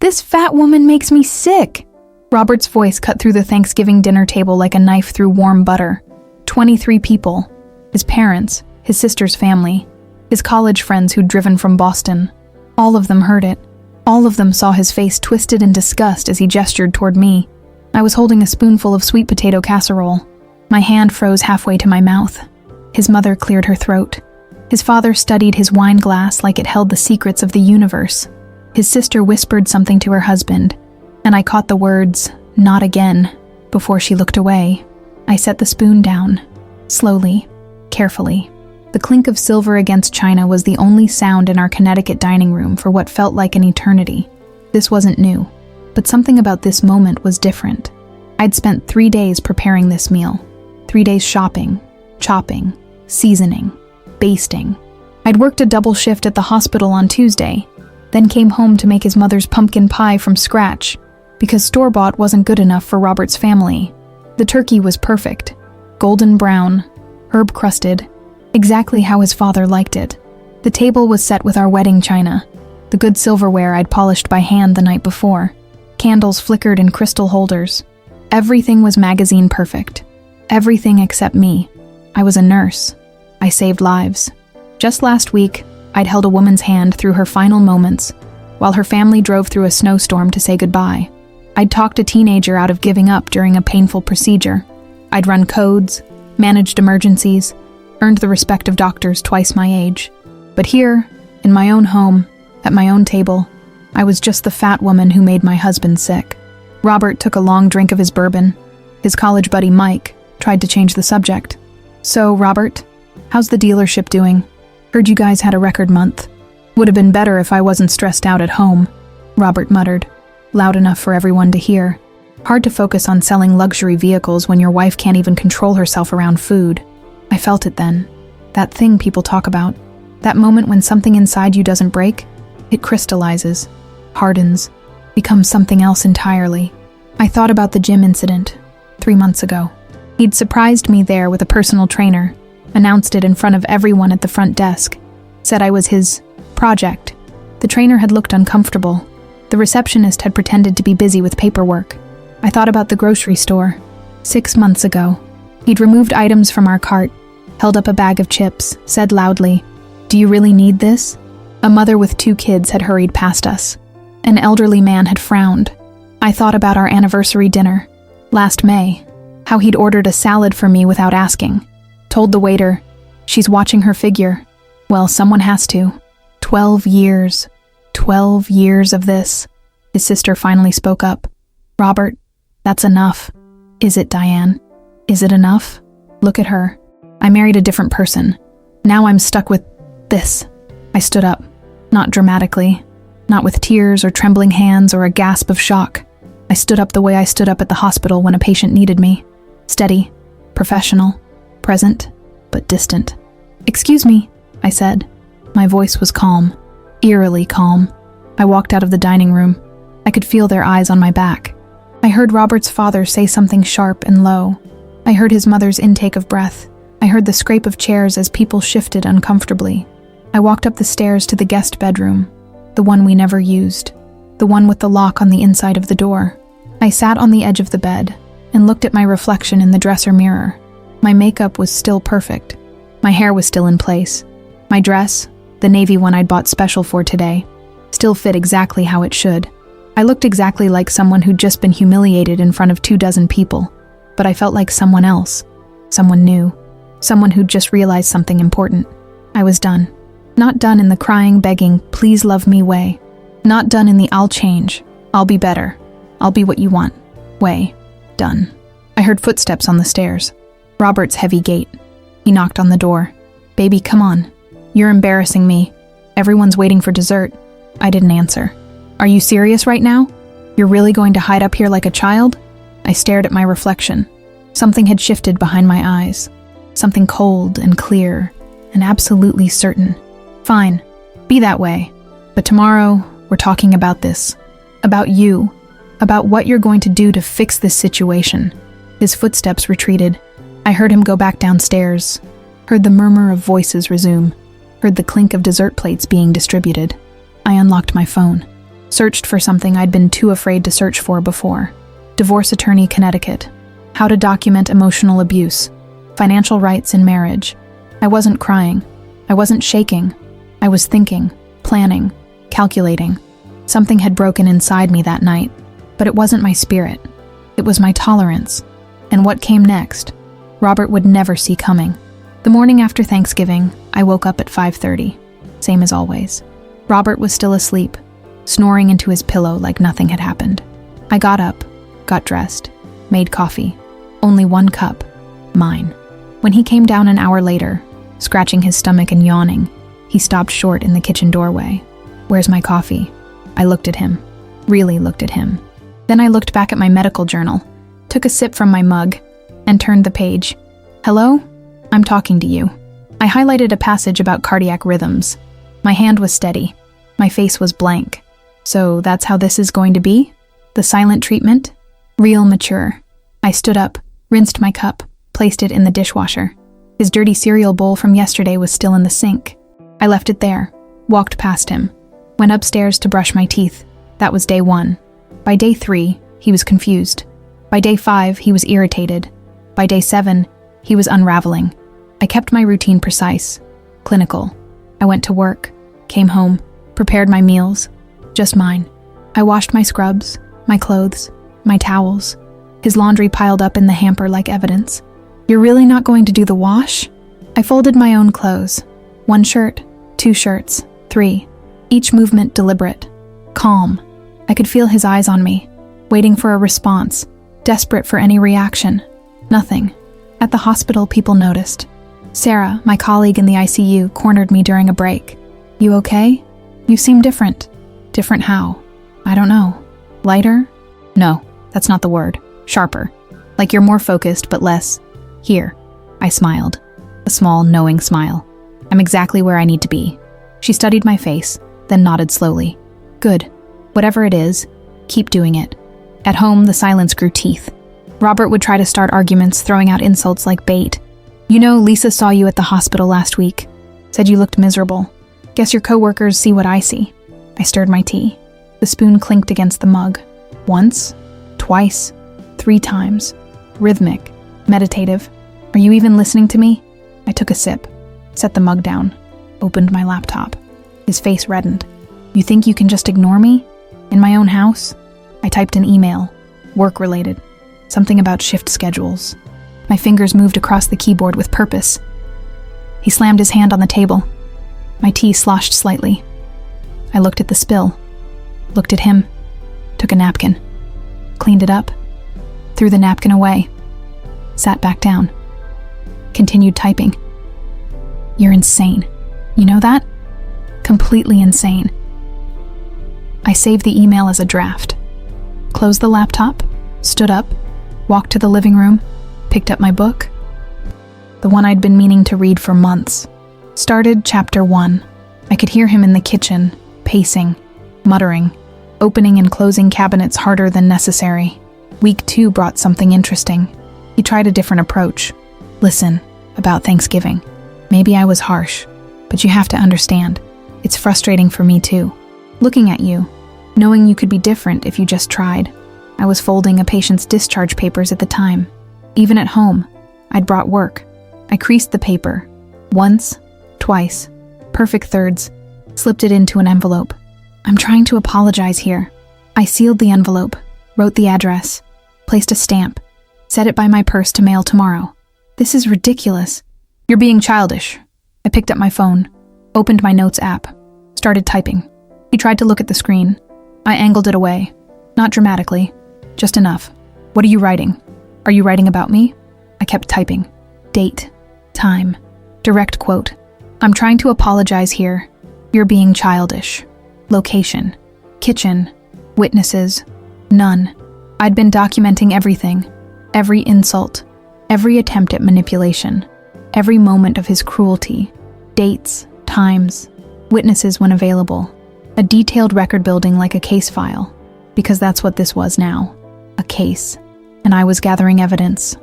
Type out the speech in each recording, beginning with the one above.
This fat woman makes me sick. Robert's voice cut through the Thanksgiving dinner table like a knife through warm butter. 23 people. His parents, his sister's family, his college friends who'd driven from Boston. All of them heard it. All of them saw his face twisted in disgust as he gestured toward me. I was holding a spoonful of sweet potato casserole. My hand froze halfway to my mouth. His mother cleared her throat. His father studied his wine glass like it held the secrets of the universe. His sister whispered something to her husband, and I caught the words, "Not again," before she looked away. I set the spoon down, slowly, carefully. The clink of silver against china was the only sound in our Connecticut dining room for what felt like an eternity. This wasn't new, but something about this moment was different. I'd spent 3 days preparing this meal. 3 days shopping, chopping, seasoning, basting. I'd worked a double shift at the hospital on Tuesday, then came home to make his mother's pumpkin pie from scratch, because store-bought wasn't good enough for Robert's family. The turkey was perfect, golden brown, herb-crusted, exactly how his father liked it. The table was set with our wedding china, the good silverware I'd polished by hand the night before. Candles flickered in crystal holders. Everything was magazine perfect. Everything except me. I was a nurse. I saved lives. Just last week, I'd held a woman's hand through her final moments, while her family drove through a snowstorm to say goodbye. I'd talked a teenager out of giving up during a painful procedure. I'd run codes, managed emergencies, earned the respect of doctors twice my age. But here, in my own home, at my own table, I was just the fat woman who made my husband sick. Robert took a long drink of his bourbon. His college buddy Mike tried to change the subject. "So, Robert, how's the dealership doing? Heard you guys had a record month. Would have been better if I wasn't stressed out at home," Robert muttered, loud enough for everyone to hear. Hard to focus on selling luxury vehicles when your wife can't even control herself around food. I felt it then. That thing people talk about. That moment when something inside you doesn't break. It crystallizes, hardens, becomes something else entirely. I thought about the gym incident 3 months ago. He'd surprised me there with a personal trainer, announced it in front of everyone at the front desk, said I was his project. The trainer had looked uncomfortable. The receptionist had pretended to be busy with paperwork. I thought about the grocery store. 6 months ago. He'd removed items from our cart, held up a bag of chips, said loudly, "Do you really need this?" A mother with 2 kids had hurried past us. An elderly man had frowned. I thought about our anniversary dinner, last May, how he'd ordered a salad for me without asking. Told the waiter, "She's watching her figure." Well, someone has to. 12 years. 12 years of this. His sister finally spoke up. "Robert, that's enough." "Is it, Diane? Is it enough? Look at her. I married a different person. Now I'm stuck with this." I stood up, not dramatically, not with tears or trembling hands or a gasp of shock. I stood up the way I stood up at the hospital when a patient needed me. Steady, professional, present, but distant. "Excuse me," I said. My voice was calm, eerily calm. I walked out of the dining room. I could feel their eyes on my back. I heard Robert's father say something sharp and low. I heard his mother's intake of breath. I heard the scrape of chairs as people shifted uncomfortably. I walked up the stairs to the guest bedroom, the one we never used, the one with the lock on the inside of the door. I sat on the edge of the bed and looked at my reflection in the dresser mirror. My makeup was still perfect. My hair was still in place. My dress, the navy one I'd bought special for today, still fit exactly how it should. I looked exactly like someone who'd just been humiliated in front of 24 people, but I felt like someone else, someone new, someone who'd just realized something important. I was done. Not done in the crying, begging, "Please love me" way. Not done in the "I'll change, I'll be better, I'll be what you want" way. Done. I heard footsteps on the stairs. Robert's heavy gait. He knocked on the door. "Baby, come on. You're embarrassing me. Everyone's waiting for dessert." I didn't answer. "Are you serious right now? You're really going to hide up here like a child?" I stared at my reflection. Something had shifted behind my eyes. Something cold and clear and absolutely certain. "Fine. Be that way. But tomorrow, we're talking about this. About you. About what you're going to do to fix this situation." His footsteps retreated. I heard him go back downstairs. Heard the murmur of voices resume. Heard the clink of dessert plates being distributed. I unlocked my phone. Searched for something I'd been too afraid to search for before. Divorce attorney, Connecticut. How to document emotional abuse. Financial rights in marriage. I wasn't crying. I wasn't shaking. I was thinking, planning, calculating. Something had broken inside me that night, but it wasn't my spirit. It was my tolerance. And what came next, Robert would never see coming. The morning after Thanksgiving, I woke up at 5:30, same as always. Robert was still asleep, snoring into his pillow like nothing had happened. I got up, got dressed, made coffee. Only one cup, mine. When he came down an hour later, scratching his stomach and yawning, he stopped short in the kitchen doorway. "Where's my coffee?" I looked at him, really looked at him. Then I looked back at my medical journal, took a sip from my mug, and turned the page. "Hello? I'm talking to you." I highlighted a passage about cardiac rhythms. My hand was steady. My face was blank. So that's how this is going to be? The silent treatment? Real mature. I stood up, rinsed my cup, placed it in the dishwasher. His dirty cereal bowl from yesterday was still in the sink. I left it there, walked past him, went upstairs to brush my teeth. That was day 1. By day 3, he was confused. By day 5, he was irritated. By day 7, he was unraveling. I kept my routine precise, clinical. I went to work, came home, prepared my meals, just mine. I washed my scrubs, my clothes, my towels. His laundry piled up in the hamper like evidence. "You're really not going to do the wash?" I folded my own clothes. 1 shirt, 2 shirts, 3. Each movement deliberate, calm. I could feel his eyes on me, waiting for a response, desperate for any reaction. Nothing. At the hospital, people noticed. Sarah, my colleague in the ICU, cornered me during a break. "You okay? You seem different." "Different how?" "I don't know. Lighter?" "No, that's not the word. Sharper. Like you're more focused, but less. Here." I smiled. A small, knowing smile. "I'm exactly where I need to be." She studied my face, then nodded slowly. "Good. Whatever it is, keep doing it." At home, the silence grew teeth. Robert would try to start arguments, throwing out insults like bait. "You know, Lisa saw you at the hospital last week. Said you looked miserable. Guess your coworkers see what I see." I stirred my tea. The spoon clinked against the mug. Once, twice, 3 times. Rhythmic, meditative. "Are you even listening to me?" I took a sip, set the mug down, opened my laptop. His face reddened. "You think you can just ignore me? In my own house?" I typed an email, work-related, something about shift schedules. My fingers moved across the keyboard with purpose. He slammed his hand on the table. My tea sloshed slightly. I looked at the spill, looked at him, took a napkin, cleaned it up, threw the napkin away, sat back down, continued typing. "You're insane. You know that? Completely insane." I saved the email as a draft, closed the laptop, stood up, walked to the living room, picked up my book, the one I'd been meaning to read for months. Started chapter 1. I could hear him in the kitchen, pacing, muttering, opening and closing cabinets harder than necessary. Week 2 brought something interesting. He tried a different approach. "Listen, about Thanksgiving. Maybe I was harsh, but you have to understand. It's frustrating for me too. Looking at you, knowing you could be different if you just tried. I was folding a patient's discharge papers at the time. Even at home, I'd brought work. I creased the paper. Once, twice, perfect thirds, slipped it into an envelope. I'm trying to apologize here. I sealed the envelope, wrote the address, placed a stamp, set it by my purse to mail tomorrow. This is ridiculous. You're being childish." I picked up my phone, opened my notes app, started typing. He tried to look at the screen. I angled it away. Not dramatically, just enough. "What are you writing? Are you writing about me?" I kept typing. Date, time, direct quote. "I'm trying to apologize here. You're being childish." Location, kitchen, witnesses, none. I'd been documenting everything, every insult, every attempt at manipulation, every moment of his cruelty, dates, times, witnesses when available, a detailed record building like a case file, because that's what this was now, a case, and I was gathering evidence.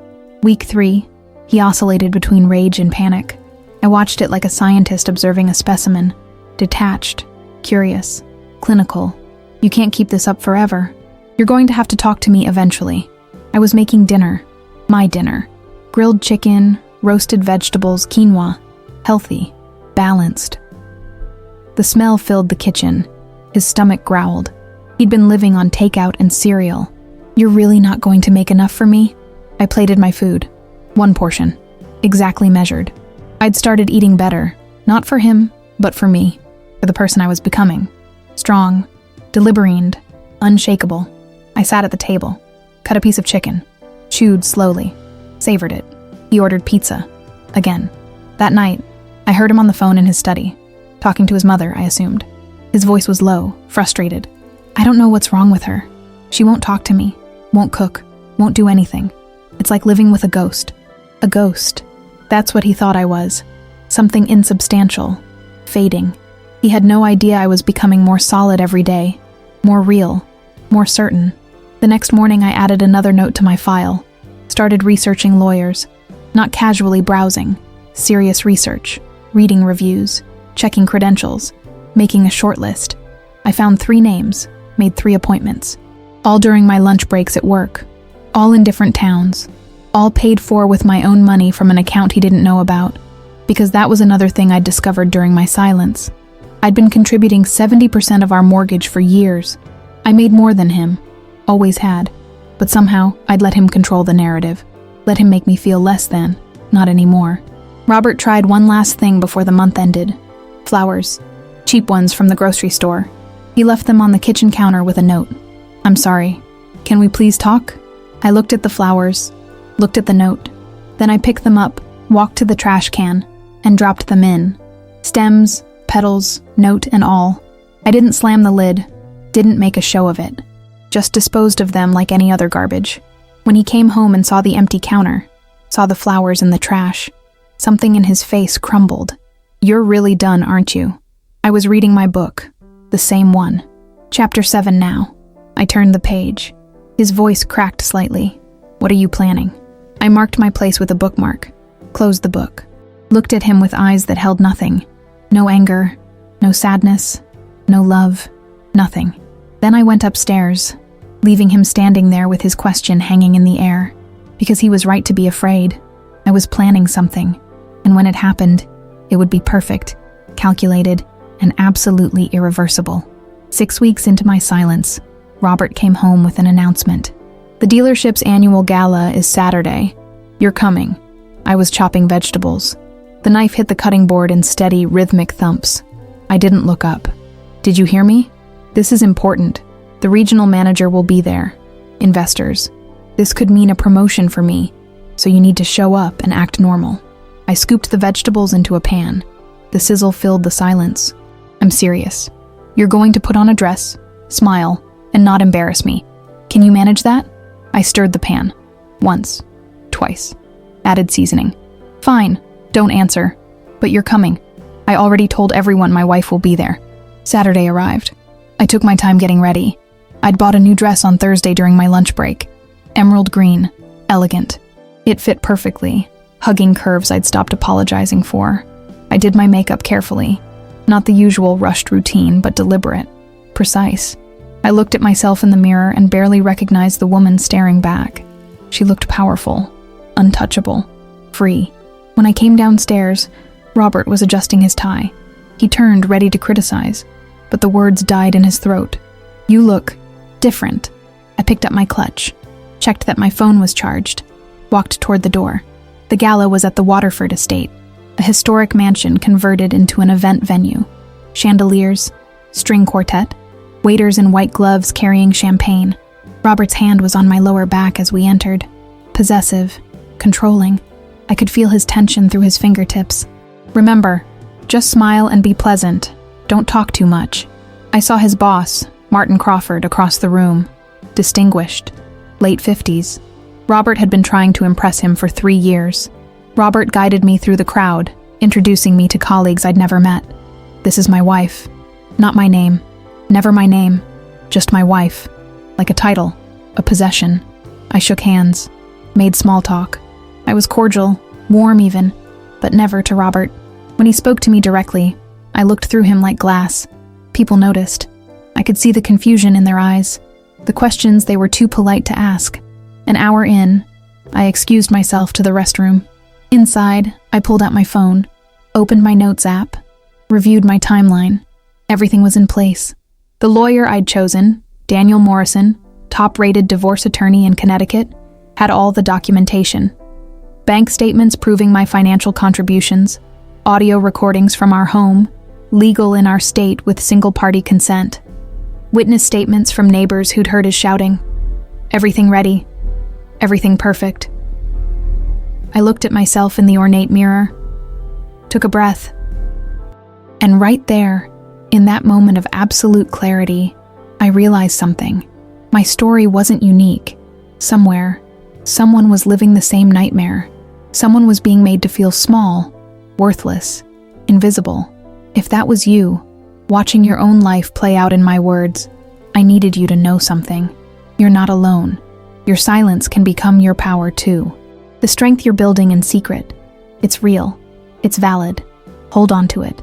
Week 3, he oscillated between rage and panic. I watched it like a scientist observing a specimen, detached, curious, clinical, You can't keep this up forever. You're going to have to talk to me eventually. I was making dinner. My dinner. Grilled chicken, roasted vegetables, quinoa. Healthy. Balanced. The smell filled the kitchen. His stomach growled. He'd been living on takeout and cereal. You're really not going to make enough for me? I plated my food. 1 portion. Exactly measured. I'd started eating better. Not for him, but for me. For the person I was becoming. Strong. Deliberate. Unshakable. I sat at the table. Cut a piece of chicken. Chewed slowly. Savored it. He ordered pizza. Again. That night, I heard him on the phone in his study. Talking to his mother, I assumed. His voice was low, frustrated. I don't know what's wrong with her. She won't talk to me. Won't cook. Won't do anything. It's like living with a ghost. A ghost. That's what he thought I was. Something insubstantial. Fading. He had no idea I was becoming more solid every day. More real. More certain. The next morning I added another note to my file. Started researching lawyers. Not casually browsing. Serious research. Reading reviews. Checking credentials. Making a short list. I found 3 names. Made 3 appointments. All during my lunch breaks at work. All in different towns. All paid for with my own money from an account he didn't know about. Because that was another thing I'd discovered during my silence. I'd been contributing 70% of our mortgage for years. I made more than him. Always had. But somehow, I'd let him control the narrative. Let him make me feel less than. Not anymore. Robert tried one last thing before the month ended. Flowers. Cheap ones from the grocery store. He left them on the kitchen counter with a note. I'm sorry. Can we please talk? I looked at the flowers. Looked at the note. Then I picked them up, walked to the trash can, and dropped them in. Stems, petals, note and all. I didn't slam the lid. Didn't make a show of it. Just disposed of them like any other garbage. When he came home and saw the empty counter, saw the flowers in the trash, something in his face crumbled. You're really done, aren't you? I was reading my book. The same one. Chapter 7 now. I turned the page. His voice cracked slightly. What are you planning? I marked my place with a bookmark. Closed the book. Looked at him with eyes that held nothing. No anger. No sadness. No love. Nothing. Then I went upstairs, leaving him standing there with his question hanging in the air. Because he was right to be afraid. I was planning something. And when it happened, it would be perfect, calculated, and absolutely irreversible. 6 weeks into my silence, Robert came home with an announcement. The dealership's annual gala is Saturday. You're coming. I was chopping vegetables. The knife hit the cutting board in steady, rhythmic thumps. I didn't look up. Did you hear me? This is important. The regional manager will be there. Investors. This could mean a promotion for me, so you need to show up and act normal. I scooped the vegetables into a pan. The sizzle filled the silence. I'm serious. You're going to put on a dress, smile, and not embarrass me. Can you manage that? I stirred the pan. Once. Twice. Added seasoning. Fine. Don't answer. But you're coming. I already told everyone my wife will be there. Saturday arrived. I took my time getting ready. I'd bought a new dress on Thursday during my lunch break. Emerald green. Elegant. It fit perfectly, hugging curves I'd stopped apologizing for. I did my makeup carefully. Not the usual rushed routine, but deliberate. Precise. I looked at myself in the mirror and barely recognized the woman staring back. She looked powerful. Untouchable. Free. When I came downstairs, Robert was adjusting his tie. He turned, ready to criticize, but the words died in his throat. You look different. I picked up my clutch, checked that my phone was charged, walked toward the door. The gala was at the Waterford estate, a historic mansion converted into an event venue. Chandeliers, string quartet, waiters in white gloves carrying champagne. Robert's hand was on my lower back as we entered. Possessive, controlling. I could feel his tension through his fingertips. Remember, just smile and be pleasant. Don't talk too much. I saw his boss, Martin Crawford, across the room. Distinguished. Late 50s. Robert had been trying to impress him for 3 years. Robert guided me through the crowd, introducing me to colleagues I'd never met. This is my wife. Not my name. Never my name. Just my wife. Like a title. A possession. I shook hands. Made small talk. I was cordial, warm even, but never to Robert. When he spoke to me directly, I looked through him like glass. People noticed. I could see the confusion in their eyes, the questions they were too polite to ask. An hour in, I excused myself to the restroom. Inside, I pulled out my phone, opened my notes app, reviewed my timeline. Everything was in place. The lawyer I'd chosen, Daniel Morrison, top-rated divorce attorney in Connecticut, had all the documentation. Bank statements proving my financial contributions, audio recordings from our home, legal in our state with single-party consent, witness statements from neighbors who'd heard his shouting. Everything ready. Everything perfect. I looked at myself in the ornate mirror, took a breath, and right there, in that moment of absolute clarity, I realized something. My story wasn't unique. Somewhere, someone was living the same nightmare. Someone was being made to feel small, worthless, invisible. If that was you, watching your own life play out in my words, I needed you to know something. You're not alone. Your silence can become your power too. The strength you're building in secret. It's real. It's valid. Hold on to it.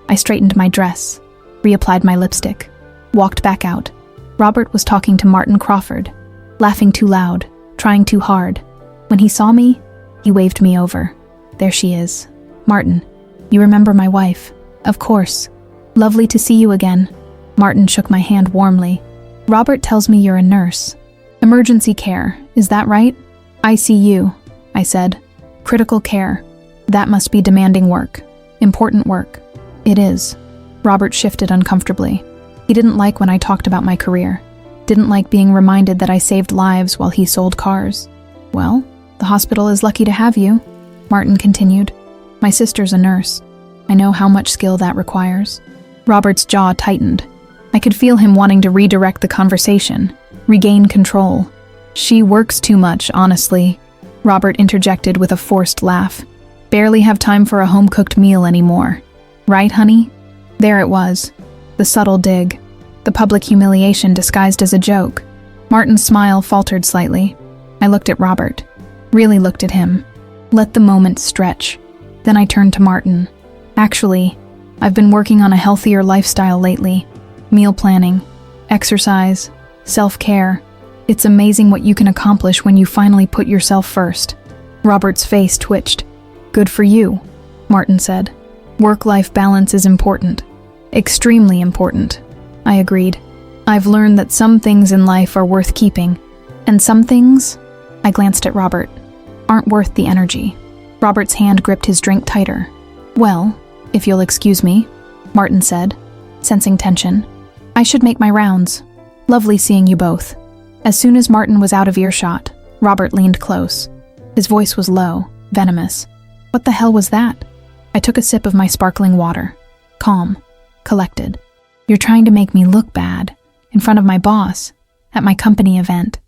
I straightened my dress, reapplied my lipstick, walked back out. Robert was talking to Martin Crawford, laughing too loud, trying too hard. When he saw me, he waved me over. There she is. Martin, you remember my wife? Of course. Lovely to see you again. Martin shook my hand warmly. Robert tells me you're a nurse. Emergency care, is that right? ICU, I said. Critical care. That must be demanding work. Important work. It is. Robert shifted uncomfortably. He didn't like when I talked about my career. Didn't like being reminded that I saved lives while he sold cars. Well, the hospital is lucky to have you, Martin continued. My sister's a nurse. I know how much skill that requires. Robert's jaw tightened. I could feel him wanting to redirect the conversation, regain control. She works too much, honestly, Robert interjected with a forced laugh. Barely have time for a home-cooked meal anymore. Right, honey? There it was. The subtle dig. The public humiliation disguised as a joke. Martin's smile faltered slightly. I looked at Robert. Really looked at him. Let the moment stretch. Then I turned to Martin. Actually, I've been working on a healthier lifestyle lately. Meal planning, exercise, self-care. It's amazing what you can accomplish when you finally put yourself first. Robert's face twitched. Good for you, Martin said. Work-life balance is important. Extremely important. I agreed. I've learned that some things in life are worth keeping, and some things, I glanced at Robert, aren't worth the energy. Robert's hand gripped his drink tighter. Well, if you'll excuse me, Martin said, sensing tension. I should make my rounds. Lovely seeing you both. As soon as Martin was out of earshot, Robert leaned close. His voice was low, venomous. What the hell was that? I took a sip of my sparkling water. Calm, collected. You're trying to make me look bad, in front of my boss, at my company event.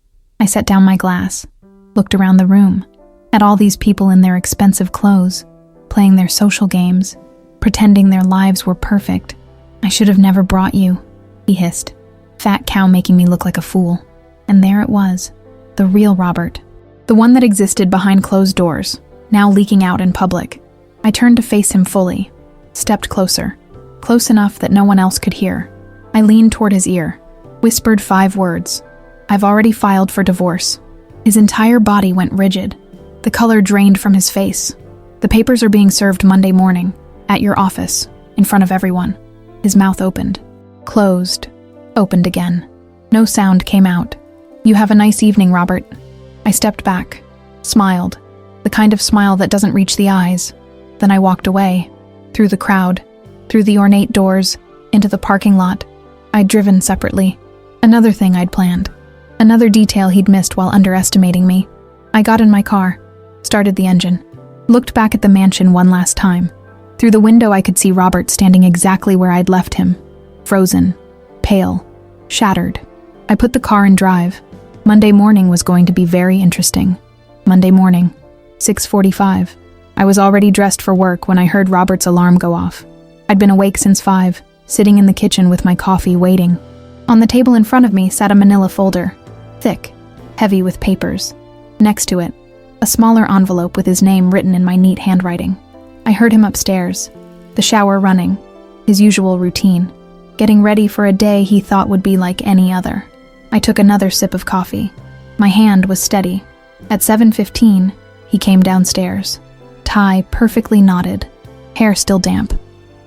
I set down my glass, looked around the room, at all these people in their expensive clothes, playing their social games, pretending their lives were perfect. I should have never brought you, he hissed. Fat cow making me look like a fool. And there it was, the real Robert. The one that existed behind closed doors, now leaking out in public. I turned to face him fully, stepped closer, close enough that no one else could hear. I leaned toward his ear, whispered 5 words. I've already filed for divorce. His entire body went rigid. The color drained from his face. The papers are being served Monday morning, at your office, in front of everyone. His mouth opened, closed, opened again. No sound came out. You have a nice evening, Robert. I stepped back, smiled, the kind of smile that doesn't reach the eyes. Then I walked away, through the crowd, through the ornate doors, into the parking lot. I'd driven separately. Another thing I'd planned. Another detail he'd missed while underestimating me. I got in my car, started the engine, looked back at the mansion one last time. Through the window I could see Robert standing exactly where I'd left him. Frozen, pale, shattered. I put the car in drive. Monday morning was going to be very interesting. Monday morning, 6:45. I was already dressed for work when I heard Robert's alarm go off. I'd been awake since 5, sitting in the kitchen with my coffee waiting. On the table in front of me sat a manila folder, thick, heavy with papers. Next to it, a smaller envelope with his name written in my neat handwriting. I heard him upstairs, the shower running, his usual routine. getting ready for a day he thought would be like any other. I took another sip of coffee. My hand was steady. At 7:15, he came downstairs. Tie perfectly knotted, hair still damp.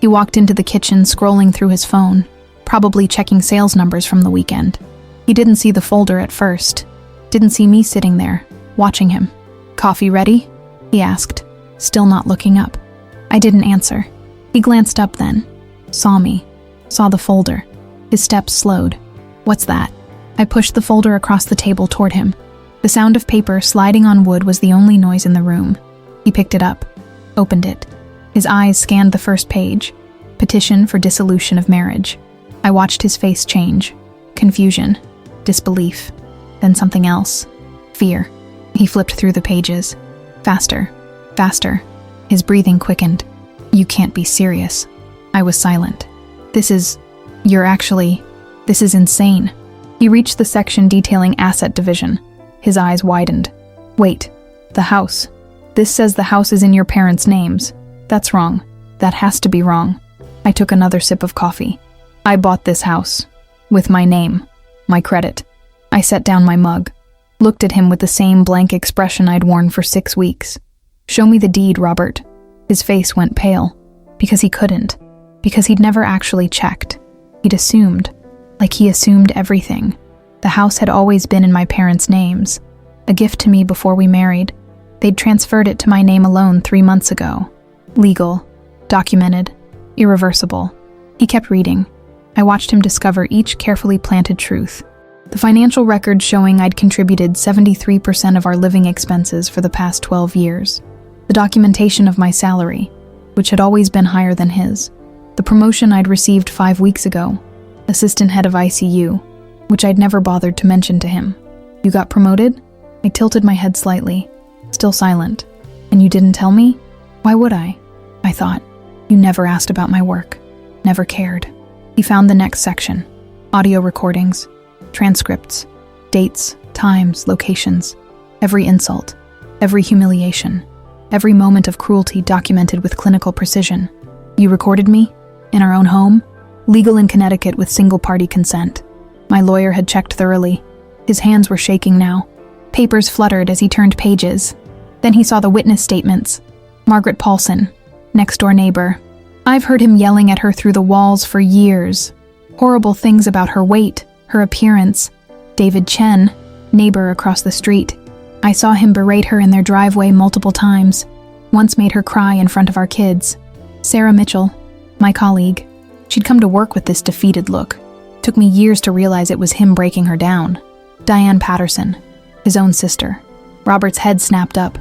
He walked into the kitchen scrolling through his phone, probably checking sales numbers from the weekend. He didn't see the folder at first. Didn't see me sitting there, watching him. "Coffee ready?" he asked, still not looking up. I didn't answer. He glanced up then, saw me, saw the folder. His steps slowed. "What's that?" I pushed the folder across the table toward him. The sound of paper sliding on wood was the only noise in the room. He picked it up, opened it. His eyes scanned the first page, petition for dissolution of marriage. I watched his face change. Confusion, disbelief, then something else. Fear. He flipped through the pages. Faster, faster. His breathing quickened. "You can't be serious." I was silent. This is insane." He reached the section detailing asset division. His eyes widened. "Wait, the house. This says the house is in your parents' names. That's wrong. That has to be wrong." I took another sip of coffee. "I bought this house. With my name. My credit." I set down my mug. Looked at him with the same blank expression I'd worn for 6 weeks. "Show me the deed, Robert." His face went pale. Because he couldn't. Because he'd never actually checked. He'd assumed. Like he assumed everything. The house had always been in my parents' names. A gift to me before we married. They'd transferred it to my name alone 3 months ago. Legal. Documented. Irreversible. He kept reading. I watched him discover each carefully planted truth. The financial record showing I'd contributed 73% of our living expenses for the past 12 years. The documentation of my salary, which had always been higher than his. The promotion I'd received 5 weeks ago, assistant head of ICU, which I'd never bothered to mention to him. "You got promoted?" I tilted my head slightly, still silent. "And you didn't tell me? Why would I?" I thought. "You never asked about my work. Never cared." He found the next section. Audio recordings, transcripts, dates, times, locations. Every insult, every humiliation, every moment of cruelty documented with clinical precision. "You recorded me? In our own home? Legal in Connecticut with single-party consent." My lawyer had checked thoroughly. His hands were shaking now. Papers fluttered as he turned pages. Then he saw the witness statements. Margaret Paulson, next-door neighbor. I've heard him yelling at her through the walls for years. Horrible things about her weight, her appearance. David Chen, neighbor across the street. I saw him berate her in their driveway multiple times. Once made her cry in front of our kids. Sarah Mitchell, my colleague. She'd come to work with this defeated look. Took me years to realize it was him breaking her down. Diane Patterson, his own sister. Robert's head snapped up.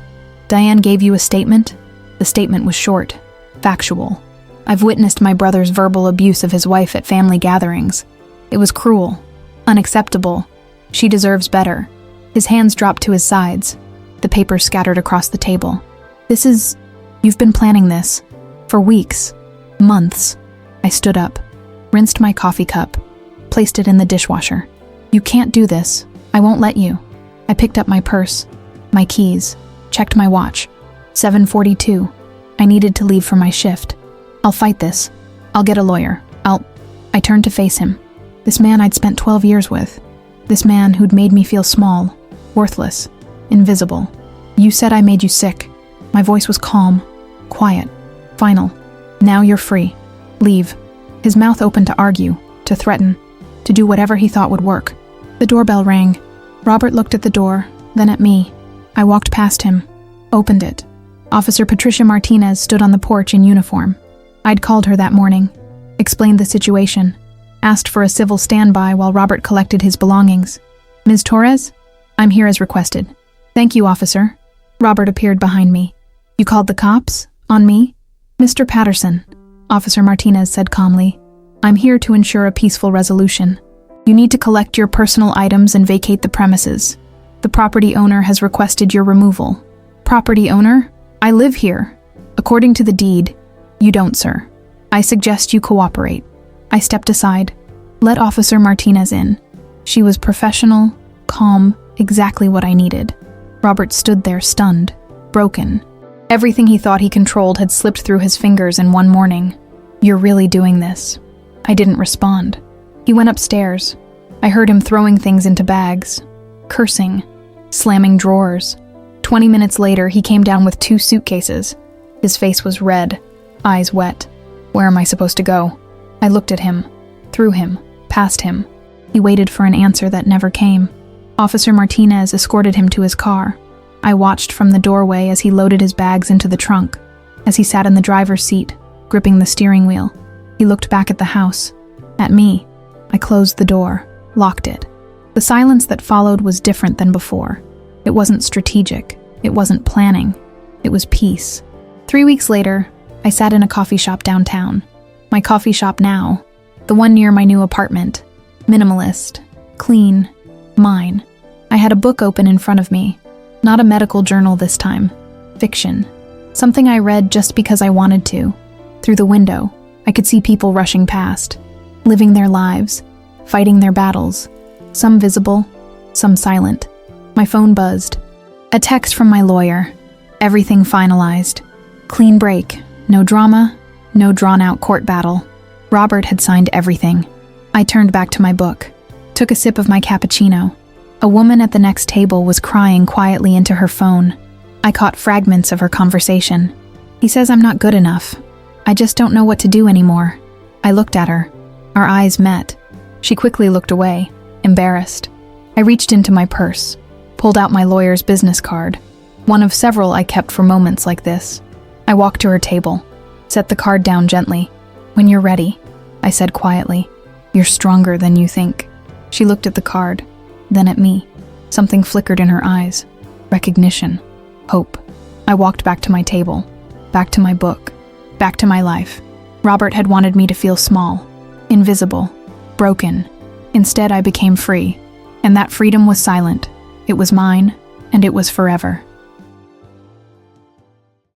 "Diane gave you a statement?" The statement was short, factual. "I've witnessed my brother's verbal abuse of his wife at family gatherings. It was cruel, unacceptable. She deserves better." His hands dropped to his sides. The papers scattered across the table. You've been planning this. For weeks. Months." I stood up, rinsed my coffee cup, placed it in the dishwasher. "You can't do this. I won't let you." I picked up my purse, my keys, checked my watch. 7:42. I needed to leave for my shift. "I'll fight this. I'll get a lawyer. I turned to face him. This man I'd spent 12 years with. This man who'd made me feel small, worthless, invisible. "You said I made you sick." My voice was calm, quiet, final. "Now you're free. Leave." His mouth opened to argue, to threaten, to do whatever he thought would work. The doorbell rang. Robert looked at the door, then at me. I walked past him, opened it. Officer Patricia Martinez stood on the porch in uniform. I'd called her that morning, explained the situation, asked for a civil standby while Robert collected his belongings. "Ms. Torres? I'm here as requested." "Thank you, officer." Robert appeared behind me. "You called the cops? On me?" "Mr. Patterson," Officer Martinez said calmly, "I'm here to ensure a peaceful resolution. You need to collect your personal items and vacate the premises. The property owner has requested your removal." "Property owner? I live here. According to the deed, you don't, sir. I suggest you cooperate." I stepped aside. Let Officer Martinez in. She was professional, calm, exactly what I needed. Robert stood there stunned, broken. Everything he thought he controlled had slipped through his fingers in one morning. "You're really doing this?" I didn't respond. He went upstairs. I heard him throwing things into bags, cursing, slamming drawers. 20 minutes later, he came down with 2 suitcases. His face was red, eyes wet. Where am I supposed to go? I looked at him, through him, past him. He waited for an answer that never came. Officer Martinez escorted him to his car. I watched from the doorway as he loaded his bags into the trunk. As he sat in the driver's seat, gripping the steering wheel, he looked back at the house, at me. I closed the door, locked it. The silence that followed was different than before. It wasn't strategic. It wasn't planning. It was peace. 3 weeks later, I sat in a coffee shop downtown. My coffee shop now, the one near my new apartment. Minimalist, clean, mine. I had a book open in front of me. Not a medical journal this time. Fiction. Something I read just because I wanted to. Through the window, I could see people rushing past, living their lives, fighting their battles, some visible, some silent. My phone buzzed. A text from my lawyer. Everything finalized. Clean break. No drama, no drawn-out court battle. Robert had signed everything. I turned back to my book, took a sip of my cappuccino. A woman at the next table was crying quietly into her phone. I caught fragments of her conversation. He says I'm not good enough. I just don't know what to do anymore. I looked at her. Our eyes met. She quickly looked away, embarrassed. I reached into my purse, pulled out my lawyer's business card, one of several I kept for moments like this. I walked to her table, set the card down gently. When you're ready, I said quietly. You're stronger than you think. She looked at the card, then at me. Something flickered in her eyes. Recognition. Hope. I walked back to my table, back to my book, back to my life. Robert had wanted me to feel small, invisible, broken. Instead, I became free, and that freedom was silent. It was mine, and it was forever.